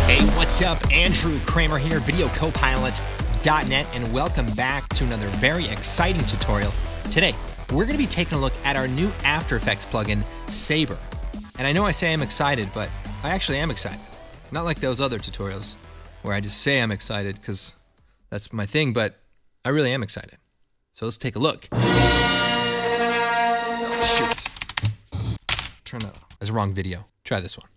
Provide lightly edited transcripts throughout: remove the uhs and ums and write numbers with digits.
Hey, what's up? Andrew Kramer here, videocopilot.net, and welcome back to another very exciting tutorial. Today, we're going to be taking a look at our new After Effects plugin, SABER. And I know I say I'm excited, but I actually am excited. Not like those other tutorials where I just say I'm excited because that's my thing, but I really am excited. So let's take a look. Oh, shoot. Turn that off. That's the wrong video. Try this one.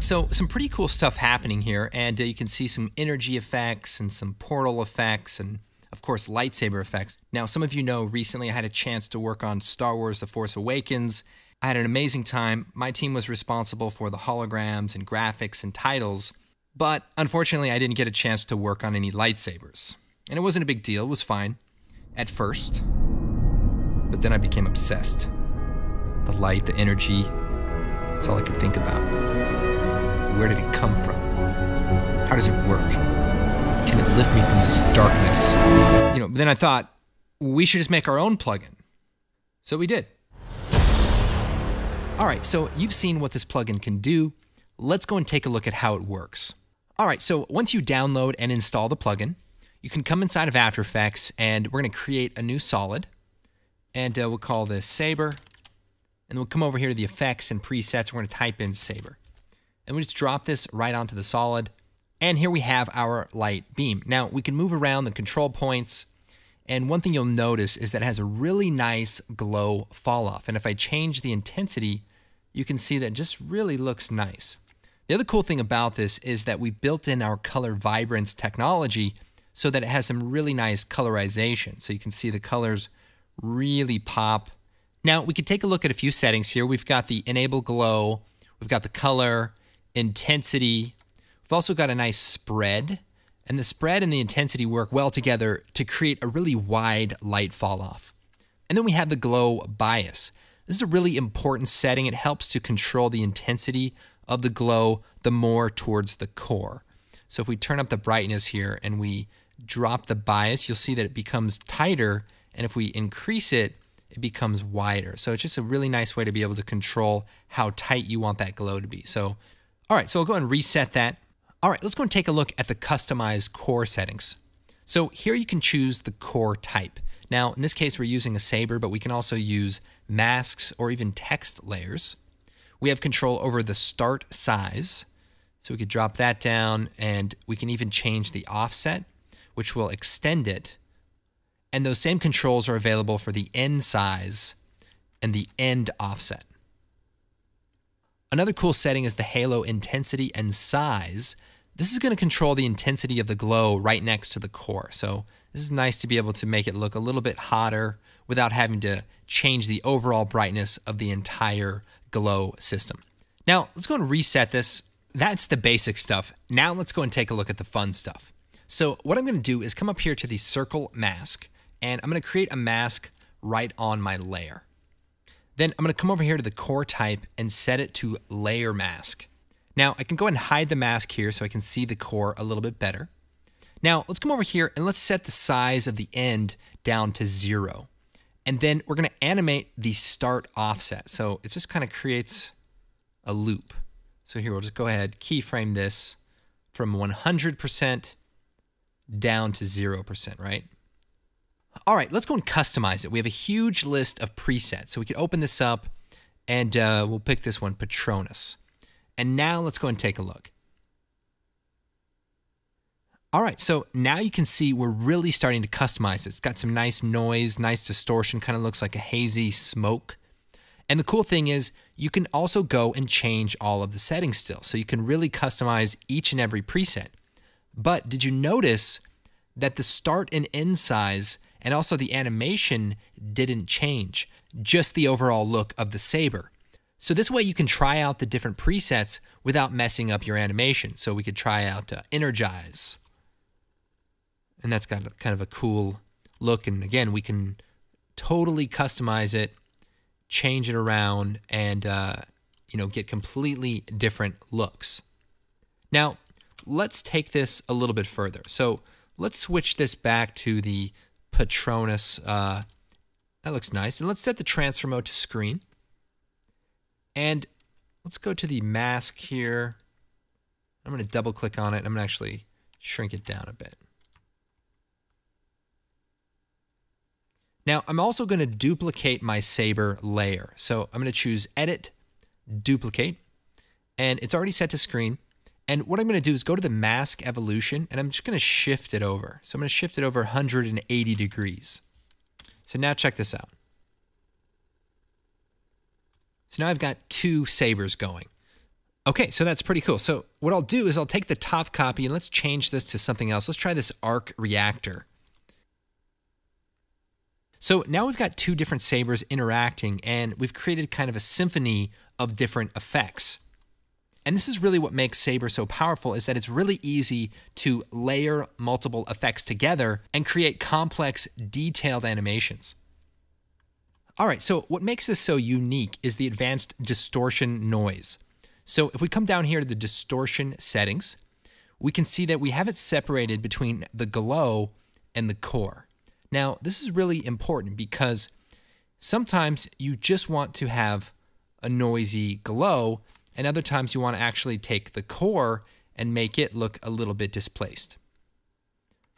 So some pretty cool stuff happening here, and you can see some energy effects and some portal effects and of course lightsaber effects. Now some of you know recently I had a chance to work on Star Wars The Force Awakens. I had an amazing time. My team was responsible for the holograms and graphics and titles, but unfortunately I didn't get a chance to work on any lightsabers. And it wasn't a big deal, it was fine at first, but then I became obsessed. The light, the energy, that's all I could think about. Where did it come from? How does it work? Can it lift me from this darkness? Then I thought, we should just make our own plugin. So we did. All right, so you've seen what this plugin can do. Let's go and take a look at how it works. All right, so once you download and install the plugin, you can come inside of After Effects and we're gonna create a new solid. And we'll call this Saber. And we'll come over here to the effects and presets. We're gonna type in Saber. And we just drop this right onto the solid. And here we have our light beam. Now we can move around the control points. And one thing you'll notice is that it has a really nice glow fall off. And if I change the intensity, you can see that it just really looks nice. The other cool thing about this is that we built in our color vibrance technology so that it has some really nice colorization. So you can see the colors really pop. Now we could take a look at a few settings here. We've got the enable glow, we've got the color, intensity. We've also got a nice spread, and the spread and the intensity work well together to create a really wide light fall off. And then we have the glow bias. This is a really important setting. It helps to control the intensity of the glow the more towards the core. So if we turn up the brightness here and we drop the bias, you'll see that it becomes tighter, and if we increase it, it becomes wider. So it's just a really nice way to be able to control how tight you want that glow to be. So all right, so I'll go and reset that. All right, let's go and take a look at the customized core settings. So here you can choose the core type. Now, in this case, we're using a saber, but we can also use masks or even text layers. We have control over the start size. So we could drop that down, and we can even change the offset, which will extend it. And those same controls are available for the end size and the end offset. Another cool setting is the halo intensity and size. This is going to control the intensity of the glow right next to the core. So this is nice to be able to make it look a little bit hotter without having to change the overall brightness of the entire glow system. Now let's go and reset this. That's the basic stuff. Now let's go and take a look at the fun stuff. So what I'm going to do is come up here to the circle mask, and I'm going to create a mask right on my layer. Then I'm going to come over here to the core type and set it to layer mask. Now I can go ahead and hide the mask here so I can see the core a little bit better. Now let's come over here and let's set the size of the end down to 0. And then we're going to animate the start offset. So it just kind of creates a loop. So here we'll just go ahead, keyframe this from 100% down to 0%, right? All right, let's go and customize it. We have a huge list of presets. So we can open this up and we'll pick this one, Patronus. And now let's go and take a look. All right, so now you can see we're really starting to customize it. It's got some nice noise, nice distortion, kind of looks like a hazy smoke. And the cool thing is you can also go and change all of the settings still. So you can really customize each and every preset. But did you notice that the start and end size and also the animation didn't change, just the overall look of the saber? So this way you can try out the different presets without messing up your animation. So we could try out energize. And that's got kind of a cool look. And again, we can totally customize it, change it around, and get completely different looks. Now, let's take this a little bit further. So let's switch this back to the Patronus. That looks nice. And let's set the transfer mode to screen. And let's go to the mask here. I'm going to double click on it. I'm going to actually shrink it down a bit. Now, I'm also going to duplicate my saber layer. So I'm going to choose Edit, Duplicate, and it's already set to screen. And what I'm going to do is go to the mask evolution, and I'm just going to shift it over. So I'm going to shift it over 180 degrees. So now check this out. So now I've got two sabers going. Okay, so that's pretty cool. So what I'll do is I'll take the top copy and let's change this to something else. Let's try this arc reactor. So now we've got two different sabers interacting, and we've created kind of a symphony of different effects. And this is really what makes Saber so powerful, is that it's really easy to layer multiple effects together and create complex, detailed animations. All right, so what makes this so unique is the advanced distortion noise. So if we come down here to the distortion settings, we can see that we have it separated between the glow and the core. Now, this is really important because sometimes you just want to have a noisy glow, and other times you want to actually take the core and make it look a little bit displaced.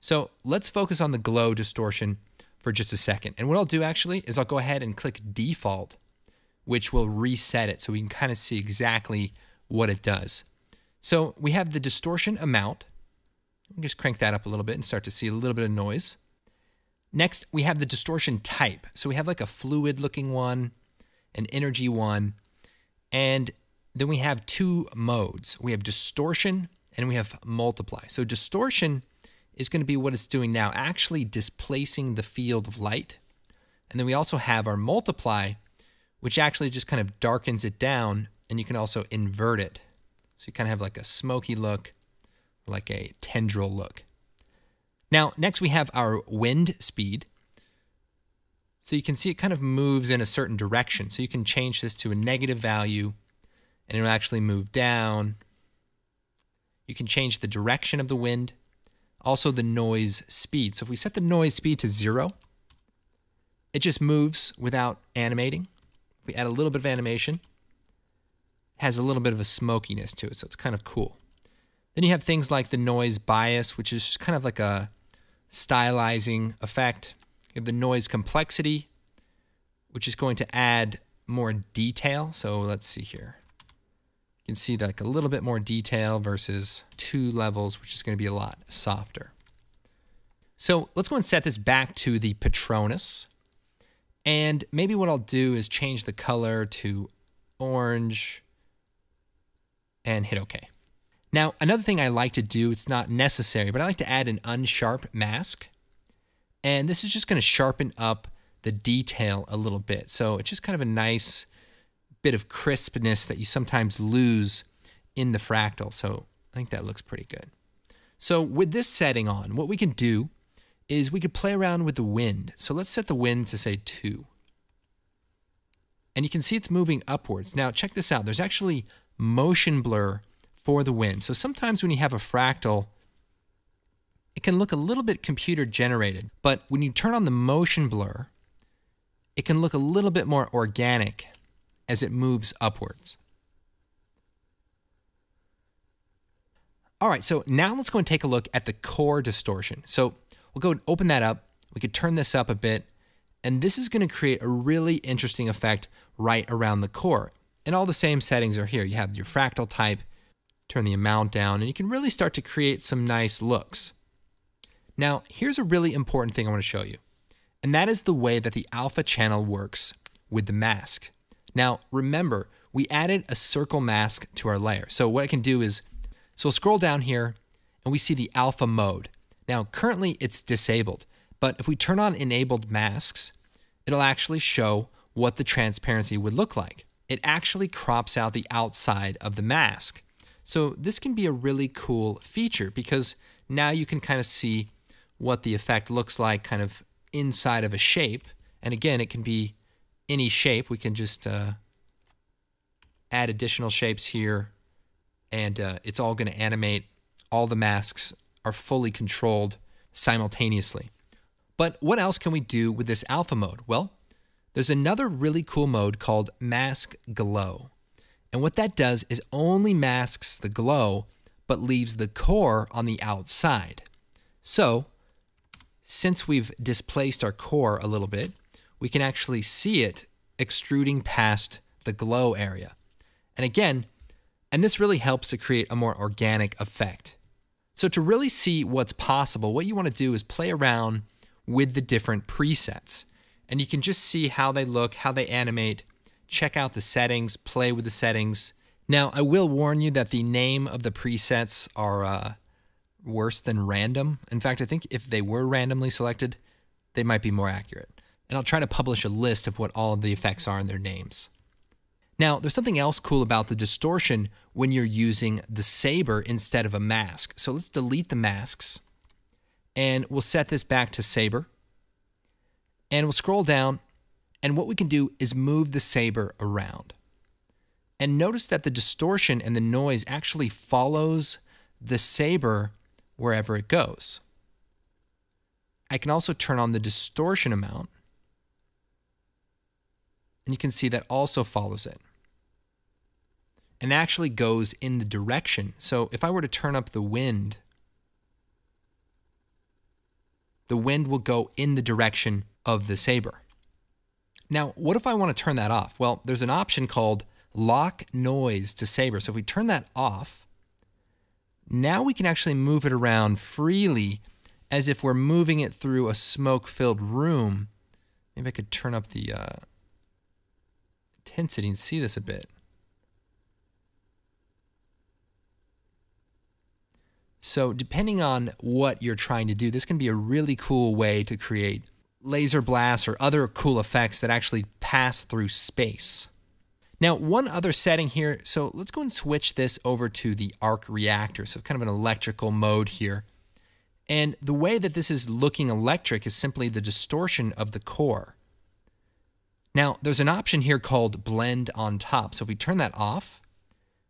So let's focus on the glow distortion for just a second. And what I'll do actually is I'll go ahead and click default, which will reset it so we can kind of see exactly what it does. So we have the distortion amount. Let me just crank that up a little bit and start to see a little bit of noise. Next, we have the distortion type. So we have like a fluid looking one, an energy one, and then we have two modes. We have distortion and we have multiply. So distortion is going to be what it's doing now, actually displacing the field of light. And then we also have our multiply, which actually just kind of darkens it down, and you can also invert it. So you kind of have like a smoky look, like a tendril look. Now, next we have our wind speed. So you can see it kind of moves in a certain direction. So you can change this to a negative value, and it'll actually move down. You can change the direction of the wind, also the noise speed. So if we set the noise speed to 0, it just moves without animating. If we add a little bit of animation, it has a little bit of a smokiness to it, so it's kind of cool. Then you have things like the noise bias, which is just kind of like a stylizing effect. You have the noise complexity, which is going to add more detail. So let's see here. You can see like a little bit more detail versus 2 levels, which is going to be a lot softer. So let's go and set this back to the Patronus. And maybe what I'll do is change the color to orange and hit OK. Now, another thing I like to do, it's not necessary, but I like to add an unsharp mask. And this is just going to sharpen up the detail a little bit. So it's just kind of a nice bit of crispness that you sometimes lose in the fractal. So I think that looks pretty good. So with this setting on, what we can do is we could play around with the wind. So let's set the wind to say 2. And you can see it's moving upwards. Now check this out. There's actually motion blur for the wind. So sometimes when you have a fractal, it can look a little bit computer generated. But when you turn on the motion blur, it can look a little bit more organic as it moves upwards. All right, so now let's go and take a look at the core distortion. So we'll go and open that up. We could turn this up a bit, and this is going to create a really interesting effect right around the core. And all the same settings are here. You have your fractal type, turn the amount down, and you can really start to create some nice looks. Now, here's a really important thing I want to show you, and that is the way that the alpha channel works with the mask. Now, remember, we added a circle mask to our layer. So what I can do is, so we'll scroll down here and we see the alpha mode. Now currently it's disabled, but if we turn on enabled masks, it'll actually show what the transparency would look like. It actually crops out the outside of the mask. So this can be a really cool feature because now you can kind of see what the effect looks like kind of inside of a shape. And again, it can be any shape. We can just add additional shapes here, and it's all going to animate. All the masks are fully controlled simultaneously. But what else can we do with this alpha mode? Well, there's another really cool mode called Mask Glow. And what that does is only masks the glow, but leaves the core on the outside. So, since we've displaced our core a little bit, we can actually see it extruding past the glow area. And again, and this really helps to create a more organic effect. So to really see what's possible, what you want to do is play around with the different presets. And you can just see how they look, how they animate, check out the settings, play with the settings. Now, I will warn you that the name of the presets are worse than random. In fact, I think if they were randomly selected, they might be more accurate. And I'll try to publish a list of what all of the effects are and their names. Now, there's something else cool about the distortion when you're using the saber instead of a mask. So let's delete the masks, and we'll set this back to saber. And we'll scroll down, and what we can do is move the saber around. And notice that the distortion and the noise actually follows the saber wherever it goes. I can also turn on the distortion amount, and you can see that also follows it. And actually goes in the direction. So if I were to turn up the wind will go in the direction of the saber. Now, what if I want to turn that off? Well, there's an option called Lock Noise to Saber. So if we turn that off, now we can actually move it around freely as if we're moving it through a smoke-filled room. Maybe I could turn up the intensity and see this a bit. So depending on what you're trying to do, this can be a really cool way to create laser blasts or other cool effects that actually pass through space. Now, one other setting here, so let's go and switch this over to the arc reactor, so kind of an electrical mode here. And the way that this is looking electric is simply the distortion of the core. Now, there's an option here called blend on top. So if we turn that off,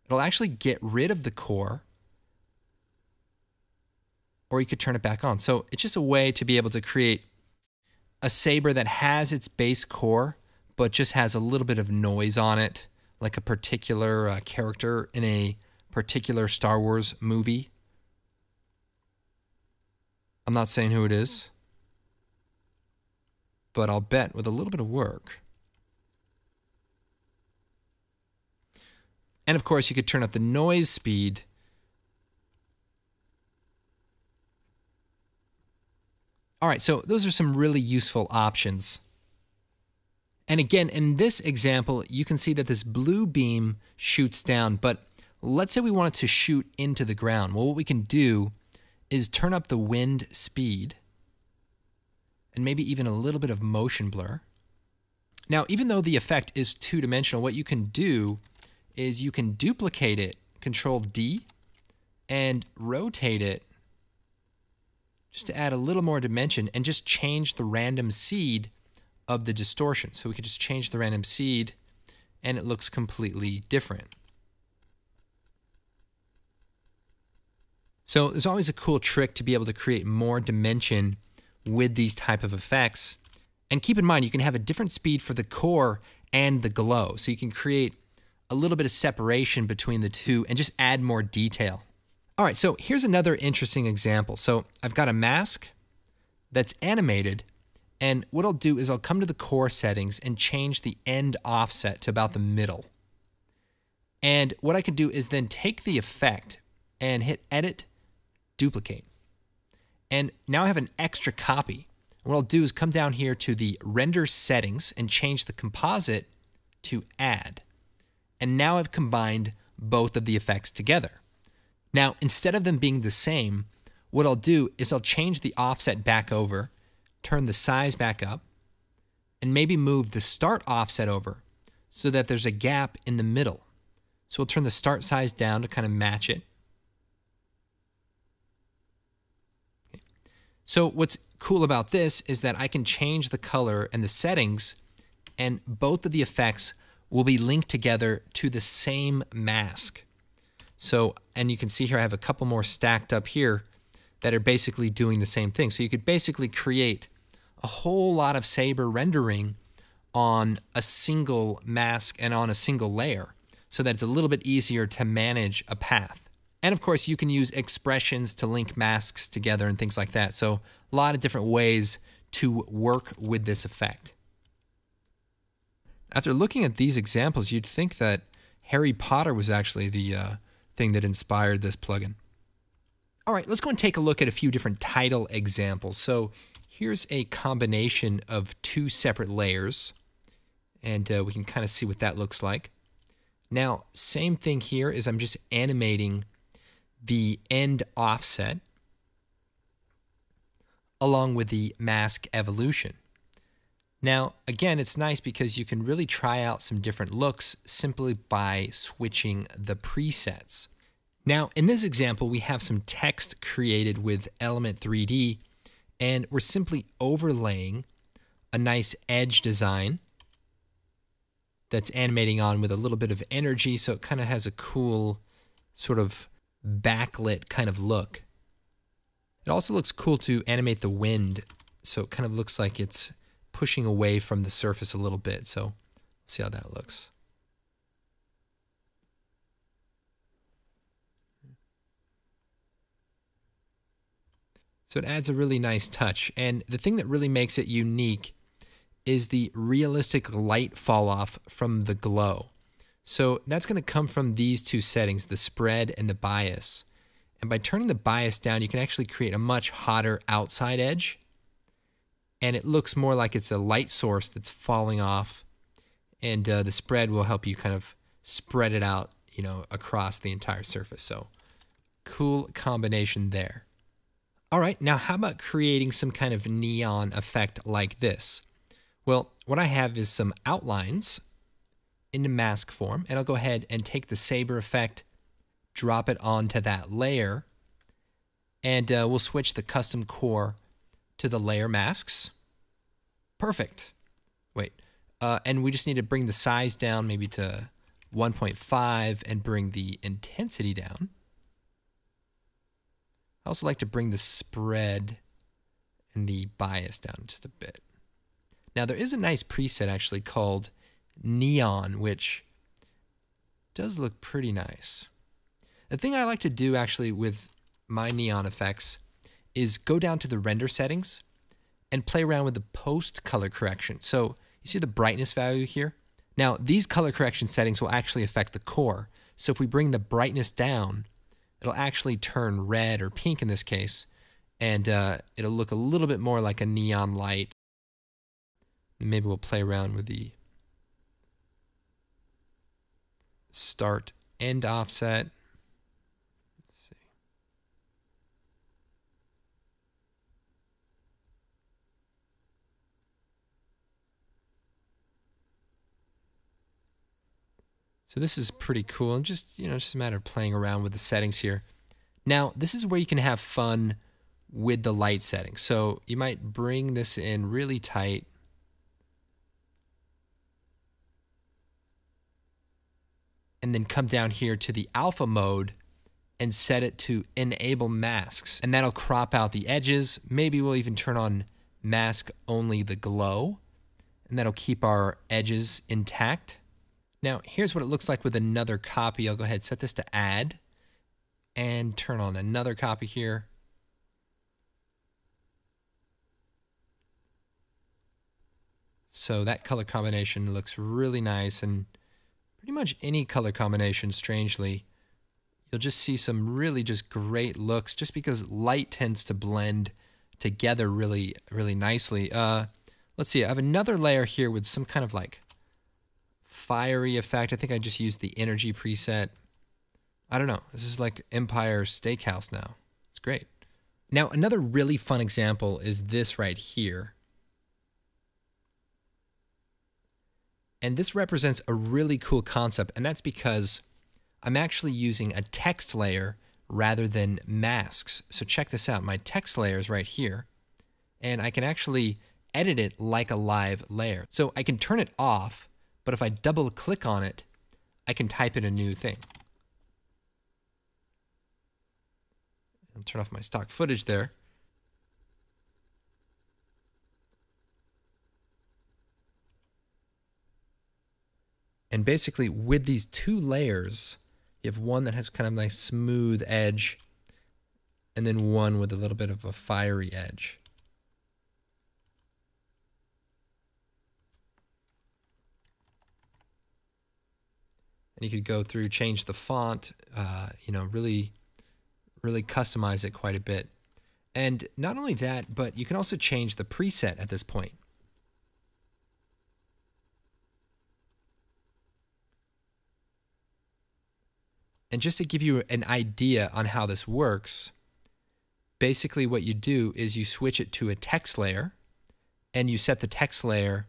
it'll actually get rid of the core, or you could turn it back on. So it's just a way to be able to create a saber that has its base core, but just has a little bit of noise on it, like a particular character in a particular Star Wars movie. I'm not saying who it is, but I'll bet with a little bit of work. And of course, you could turn up the noise speed. All right, so those are some really useful options. And again, in this example, you can see that this blue beam shoots down, but let's say we want it to shoot into the ground. Well, what we can do is turn up the wind speed and maybe even a little bit of motion blur. Now, even though the effect is two-dimensional, what you can do is you can duplicate it, Control D, and rotate it just to add a little more dimension and just change the random seed of the distortion. So we could just change the random seed and it looks completely different. So there's always a cool trick to be able to create more dimension with these type of effects. And keep in mind, you can have a different speed for the core and the glow. So you can create a little bit of separation between the two and just add more detail. All right, so here's another interesting example. So I've got a mask that's animated, and what I'll do is I'll come to the core settings and change the end offset to about the middle. And what I can do is then take the effect and hit Edit, Duplicate. And now I have an extra copy. What I'll do is come down here to the Render Settings and change the composite to Add. And now I've combined both of the effects together. Now, instead of them being the same, what I'll do is I'll change the offset back over, turn the size back up, and maybe move the start offset over so that there's a gap in the middle. So we'll turn the start size down to kind of match it. Okay. So what's cool about this is that I can change the color and the settings, and both of the effects will be linked together to the same mask. So, and you can see here I have a couple more stacked up here that are basically doing the same thing. So you could basically create a whole lot of saber rendering on a single mask and on a single layer, so that it's a little bit easier to manage a path. And of course, you can use expressions to link masks together and things like that. So a lot of different ways to work with this effect. After looking at these examples, you'd think that Harry Potter was actually the thing that inspired this plugin. All right, let's go and take a look at a few different title examples. So here's a combination of two separate layers, and we can kind of see what that looks like. Now, same thing here is I'm just animating the end offset along with the mask evolution. Now, again, it's nice because you can really try out some different looks simply by switching the presets. Now, in this example, we have some text created with Element 3D, and we're simply overlaying a nice edge design that's animating on with a little bit of energy, so it kind of has a cool sort of backlit kind of look. It also looks cool to animate the wind, so it kind of looks like it's pushing away from the surface a little bit. So see how that looks. So it adds a really nice touch. And the thing that really makes it unique is the realistic light fall off from the glow. So that's going to come from these two settings, the spread and the bias. And by turning the bias down, you can actually create a much hotter outside edge. And it looks more like it's a light source that's falling off. And the spread will help you kind of spread it out, you know, across the entire surface. So cool combination there. All right, now how about creating some kind of neon effect like this? Well, what I have is some outlines into mask form, and I'll go ahead and take the saber effect, drop it onto that layer, and we'll switch the custom core to the layer masks. Perfect. Wait, and we just need to bring the size down maybe to 1.5 and bring the intensity down. I also like to bring the spread and the bias down just a bit. Now there is a nice preset actually called Neon, which does look pretty nice. The thing I like to do actually with my neon effects is go down to the render settings and play around with the post color correction. So you see the brightness value here? Now these color correction settings will actually affect the core. So if we bring the brightness down, it'll actually turn red or pink in this case, and it'll look a little bit more like a neon light. Maybe we'll play around with the start end offset. Let's see. So this is pretty cool, and just, you know, just a matter of playing around with the settings here. Now, this is where you can have fun with the light settings. So you might bring this in really tight. And then come down here to the alpha mode and set it to enable masks. And that'll crop out the edges. Maybe we'll even turn on mask only the glow. And that'll keep our edges intact. Now, here's what it looks like with another copy. I'll go ahead and set this to add and turn on another copy here. So that color combination looks really nice, and pretty much any color combination, strangely, you'll just see some really just great looks just because light tends to blend together really, really nicely. Let's see, I have another layer here with some kind of like fiery effect. I think I just used the energy preset. I don't know. This is like Empire Steakhouse now. It's great. Now, another really fun example is this right here. And this represents a really cool concept, and that's because I'm actually using a text layer rather than masks. So check this out. My text layer is right here, and I can actually edit it like a live layer. So I can turn it off, but if I double click on it, I can type in a new thing. I'll turn off my stock footage there. And basically with these two layers, you have one that has kind of a nice smooth edge, and then one with a little bit of a fiery edge. And you could go through, change the font, you know, really customize it quite a bit. And not only that, but you can also change the preset at this point. And just to give you an idea on how this works, basically what you do is you switch it to a text layer, and you set the text layer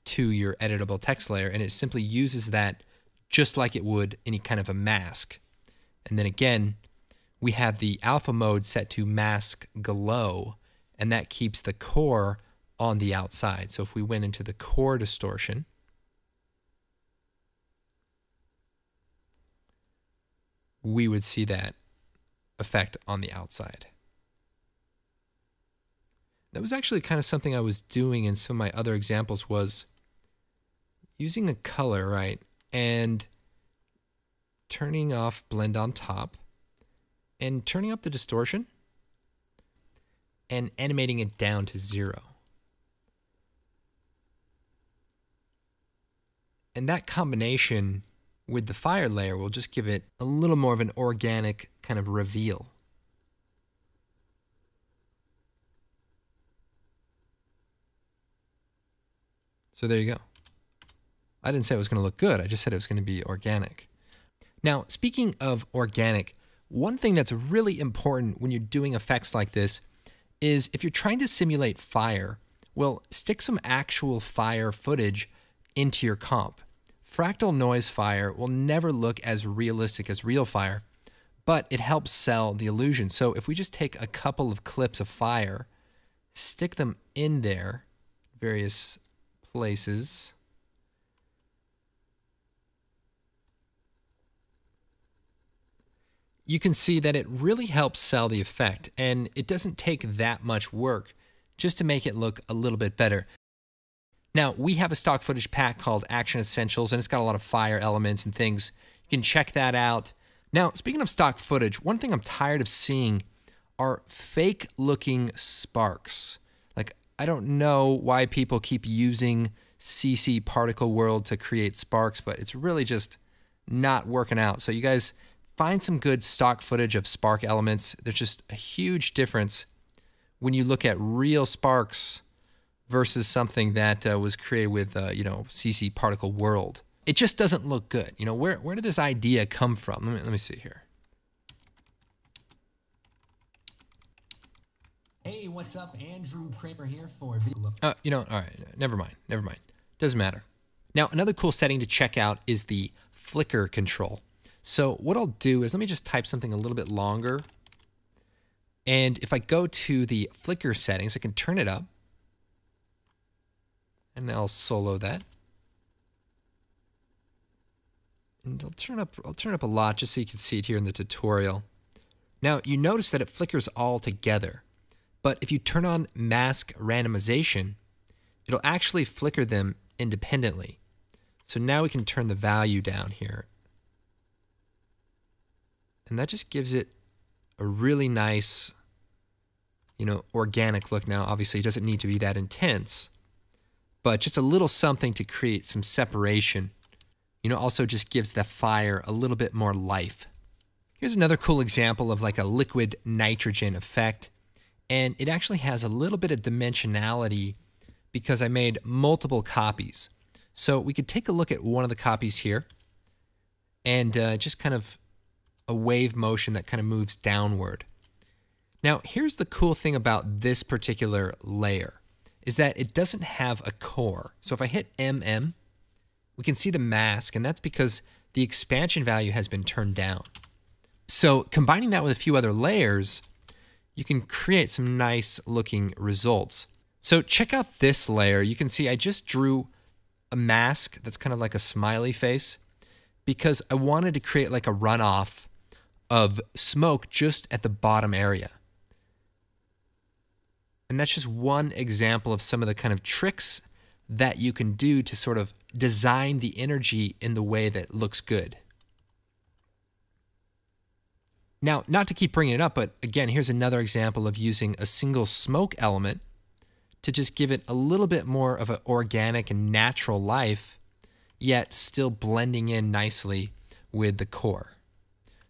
to your editable text layer, and it simply uses that just like it would any kind of a mask. And then again, we have the alpha mode set to mask glow, and that keeps the core on the outside. So if we went into the core distortion, we would see that effect on the outside. That was actually kind of something I was doing in some of my other examples, was using a color, right, and turning off blend on top and turning up the distortion and animating it down to 0. And that combination with the fire layer will just give it a little more of an organic kind of reveal. So there you go. I didn't say it was going to look good, I just said it was going to be organic. Now, speaking of organic, one thing that's really important when you're doing effects like this is if you're trying to simulate fire, well, stick some actual fire footage into your comp. Fractal noise fire will never look as realistic as real fire, but it helps sell the illusion. So if we just take a couple of clips of fire, stick them in there, various places, you can see that it really helps sell the effect, and it doesn't take that much work just to make it look a little bit better. Now, we have a stock footage pack called Action Essentials, and it's got a lot of fire elements and things. You can check that out. Now, speaking of stock footage, one thing I'm tired of seeing are fake-looking sparks. Like, I don't know why people keep using CC Particle World to create sparks, but it's really just not working out. So you guys find some good stock footage of spark elements. There's just a huge difference when you look at real sparks versus something that was created with, you know, CC Particle World. It just doesn't look good. You know, where did this idea come from? Let me see here. Hey, what's up? Andrew Kramer here for You know, all right, never mind. Doesn't matter. Now, another cool setting to check out is the flicker control. So what I'll do is let me just type something a little bit longer. And if I go to the flicker settings, I can turn it up. And I'll solo that. And I'll turn up a lot just so you can see it here in the tutorial. Now, you notice that it flickers all together. But if you turn on mask randomization, it'll actually flicker them independently. So now we can turn the value down here. And that just gives it a really nice, you know, organic look. Now, obviously, it doesn't need to be that intense, but just a little something to create some separation. You know, also just gives the fire a little bit more life. Here's another cool example of like a liquid nitrogen effect. And it actually has a little bit of dimensionality because I made multiple copies. So we could take a look at one of the copies here and just kind of a wave motion that kind of moves downward. Now, here's the cool thing about this particular layer is that it doesn't have a core. So if I hit MM, we can see the mask, and that's because the expansion value has been turned down. So combining that with a few other layers, you can create some nice looking results. So check out this layer. You can see I just drew a mask that's kind of like a smiley face because I wanted to create like a runoff of smoke just at the bottom area. And that's just one example of some of the kind of tricks that you can do to sort of design the energy in the way that looks good. Now, not to keep bringing it up, but again, here's another example of using a single smoke element to just give it a little bit more of an organic and natural life, yet still blending in nicely with the core.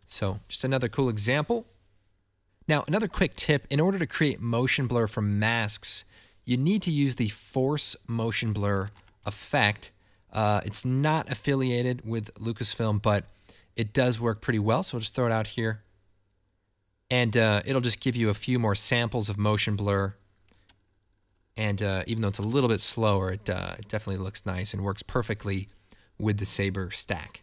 So just another cool example. Now, another quick tip, in order to create motion blur from masks, you need to use the force motion blur effect. It's not affiliated with Lucasfilm, but it does work pretty well. So we'll just throw it out here. And it'll just give you a few more samples of motion blur. And even though it's a little bit slower, it definitely looks nice and works perfectly with the SABER stack.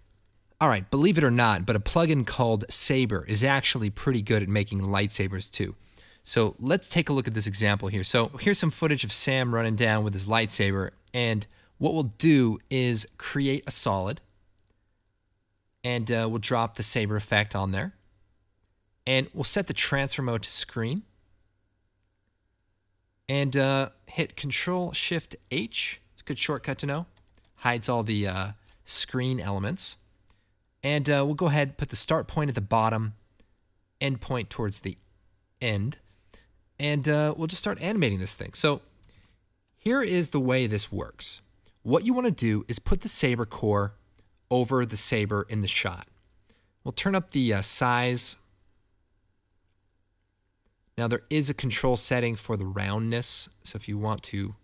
All right, believe it or not, but a plugin called SABER is actually pretty good at making lightsabers too. So let's take a look at this example here. So here's some footage of Sam running down with his lightsaber, and what we'll do is create a solid, and we'll drop the SABER effect on there, and we'll set the transfer mode to screen, and hit Control-Shift-H. It's a good shortcut to know. Hides all the screen elements. And we'll go ahead and put the start point at the bottom, end point towards the end, and we'll just start animating this thing. So here is the way this works. What you want to do is put the SABER core over the saber in the shot. We'll turn up the size. Now there is a control setting for the roundness, so if you want to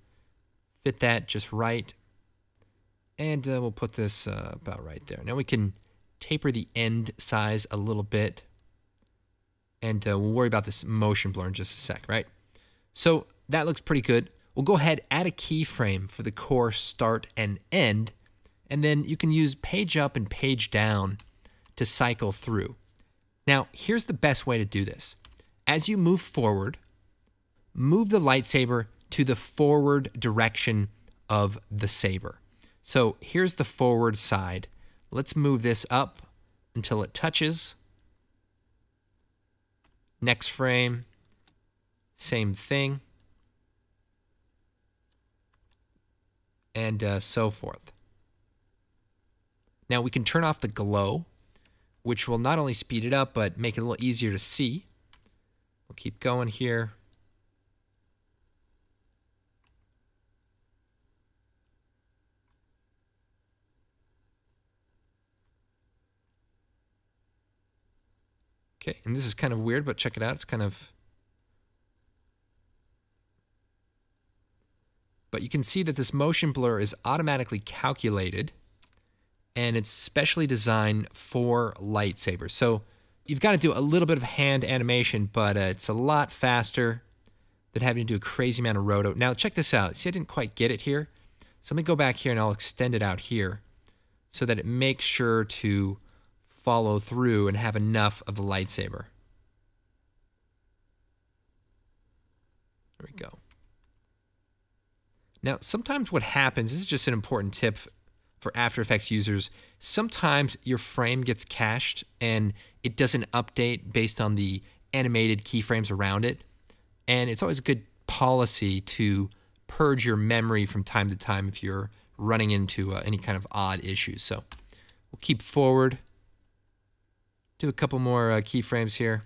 fit that just right, and we'll put this about right there. Now we can taper the end size a little bit, and we'll worry about this motion blur in just a sec, right? So that looks pretty good. We'll go ahead, add a keyframe for the core start and end, and then you can use page up and page down to cycle through. Now, here's the best way to do this. As you move forward, move the lightsaber to the forward direction of the saber. So here's the forward side. Let's move this up until it touches. Next frame, same thing. And so forth. Now we can turn off the glow, which will not only speed it up, but make it a little easier to see. We'll keep going here. Okay, and this is kind of weird, but check it out. It's kind of... But you can see that this motion blur is automatically calculated, and it's specially designed for lightsabers. So you've got to do a little bit of hand animation, but it's a lot faster than having to do a crazy amount of roto. Now check this out. See, I didn't quite get it here. So let me go back here and I'll extend it out here so that it makes sure to follow through and have enough of the lightsaber. There we go. Now, sometimes what happens, this is just an important tip for After Effects users, sometimes your frame gets cached and it doesn't update based on the animated keyframes around it. And it's always a good policy to purge your memory from time to time if you're running into any kind of odd issues. So we'll keep forward. Do a couple more keyframes here.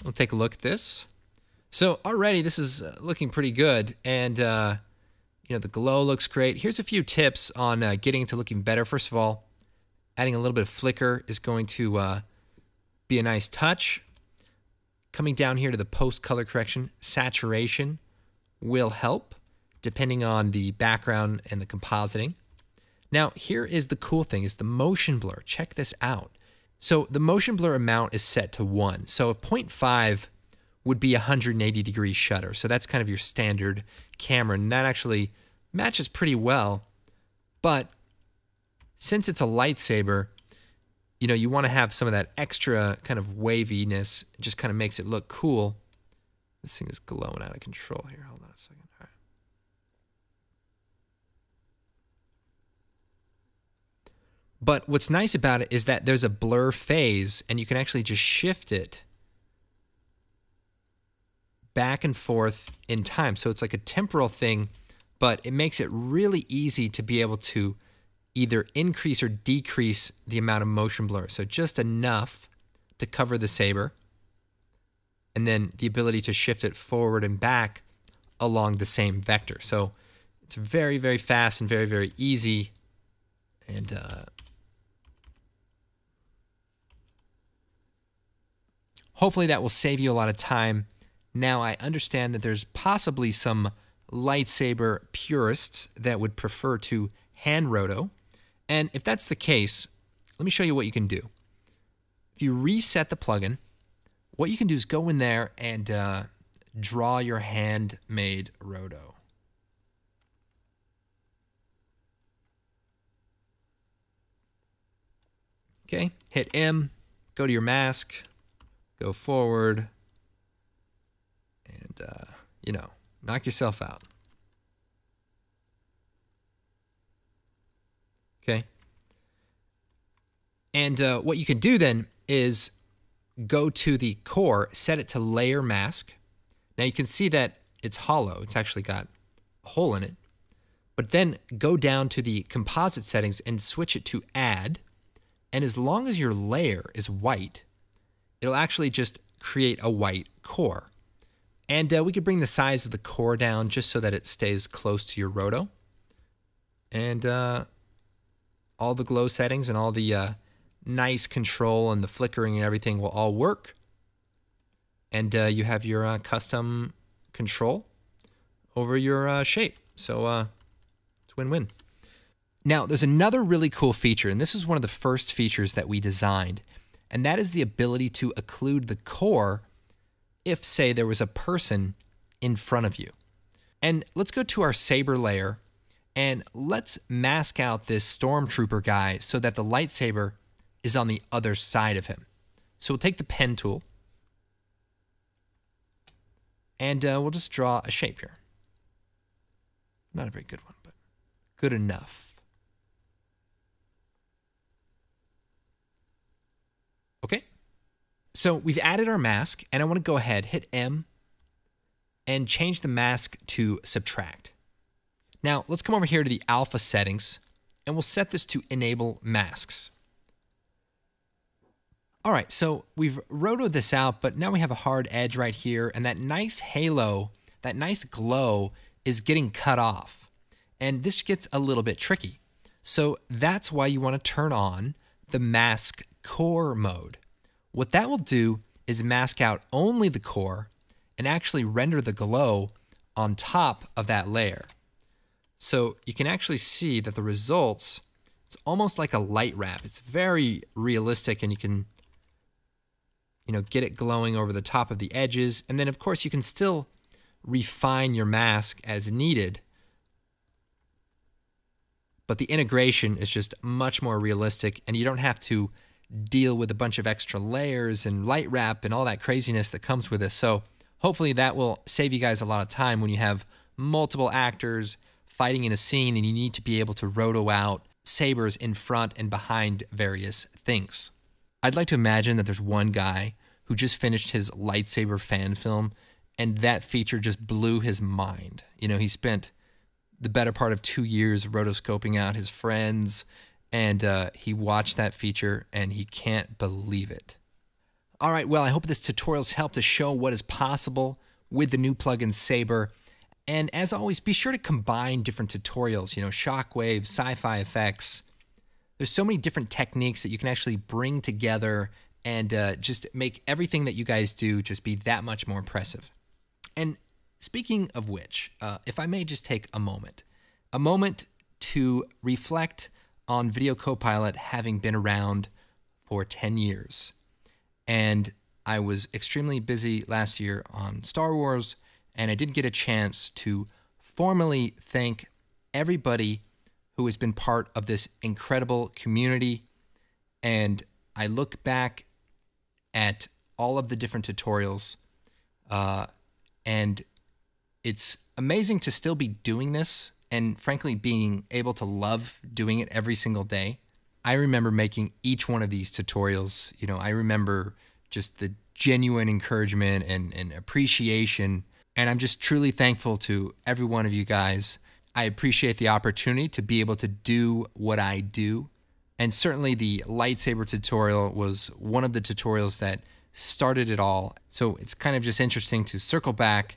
We'll take a look at this. So already this is looking pretty good, and The glow looks great. Here's a few tips on getting it to looking better. First of all, adding a little bit of flicker is going to be a nice touch. Coming down here to the post color correction, saturation will help depending on the background and the compositing. Now, here is the cool thing, is the motion blur. Check this out. So the motion blur amount is set to 1. So 0.5 would be 180 degree shutter. So that's kind of your standard camera, and that actually matches pretty well. But since it's a lightsaber, you want to have some of that extra kind of waviness. It just kind of makes it look cool. This thing is glowing out of control here. Hold on a second. All right. But what's nice about it is that there's a blur phase, and you can actually just shift it back and forth in time. So it's like a temporal thing, but it makes it really easy to be able to either increase or decrease the amount of motion blur. So just enough to cover the saber, and then the ability to shift it forward and back along the same vector. So it's very, very fast and very, very easy. And hopefully that will save you a lot of time. Now, I understand that there's possibly some lightsaber purists that would prefer to hand roto. And if that's the case, let me show you what you can do. If you reset the plugin, what you can do is go in there and draw your handmade roto. Okay, hit M, go to your mask, go forward, and, knock yourself out. Okay. And what you can do then is go to the core, set it to layer mask. Now you can see that it's hollow. It's actually got a hole in it. But then go down to the composite settings and switch it to add. And as long as your layer is white, it'll actually just create a white core. And we could bring the size of the core down just so that it stays close to your roto. And all the glow settings and all the nice control and the flickering and everything will all work. And you have your custom control over your shape. So it's win-win. Now, there's another really cool feature, and this is one of the first features that we designed, and that is the ability to occlude the core if, say, there was a person in front of you. And let's go to our saber layer, and let's mask out this stormtrooper guy so that the lightsaber is on the other side of him. So we'll take the pen tool, and we'll just draw a shape here. Not a very good one, but good enough. Okay, so we've added our mask, and I want to go ahead, hit M, and change the mask to subtract. Now, let's come over here to the alpha settings, and we'll set this to enable masks. All right, so we've rotoed this out, but now we have a hard edge right here, and that nice halo, that nice glow is getting cut off. And this gets a little bit tricky. So that's why you want to turn on the mask core mode. What that will do is mask out only the core and actually render the glow on top of that layer. So you can actually see that the results, it's almost like a light wrap. It's very realistic, and you can get it glowing over the top of the edges. And then of course you can still refine your mask as needed, but the integration is just much more realistic, and you don't have to deal with a bunch of extra layers and light wrap and all that craziness that comes with this. So hopefully that will save you guys a lot of time when you have multiple actors fighting in a scene and you need to be able to roto out sabers in front and behind various things. I'd like to imagine that there's one guy who just finished his lightsaber fan film, and that feature just blew his mind. He spent the better part of 2 years rotoscoping out his friends, and he watched that feature and he can't believe it. All right, well, I hope this tutorial's helped to show what is possible with the new plugin SABER. And as always, be sure to combine different tutorials, shockwave, sci-fi effects. There's so many different techniques that you can actually bring together and just make everything that you guys do just be that much more impressive. And speaking of which, if I may just take a moment to reflect on Video Copilot having been around for 10 years. And I was extremely busy last year on Star Wars, and I didn't get a chance to formally thank everybody who has been part of this incredible community. And I look back at all of the different tutorials, and it's amazing to still be doing this and frankly being able to love doing it every single day. I remember making each one of these tutorials. I remember just the genuine encouragement and appreciation. And I'm just truly thankful to every one of you guys. I appreciate the opportunity to be able to do what I do. And certainly the lightsaber tutorial was one of the tutorials that started it all. So it's kind of just interesting to circle back.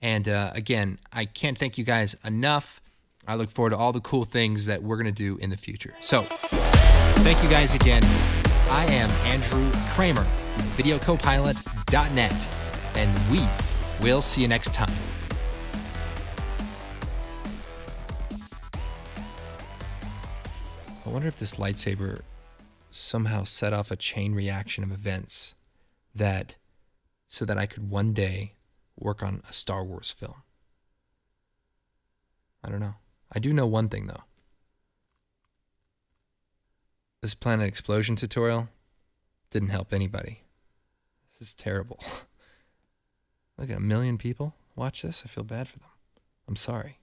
And again, I can't thank you guys enough. I look forward to all the cool things that we're going to do in the future. So thank you guys again. I am Andrew Kramer, videocopilot.net, and we will see you next time. I wonder if this lightsaber somehow set off a chain reaction of events so that I could one day work on a Star Wars film. I don't know. I do know one thing, though. This planet explosion tutorial didn't help anybody. This is terrible. Look at 1 million people watch this. I feel bad for them. I'm sorry.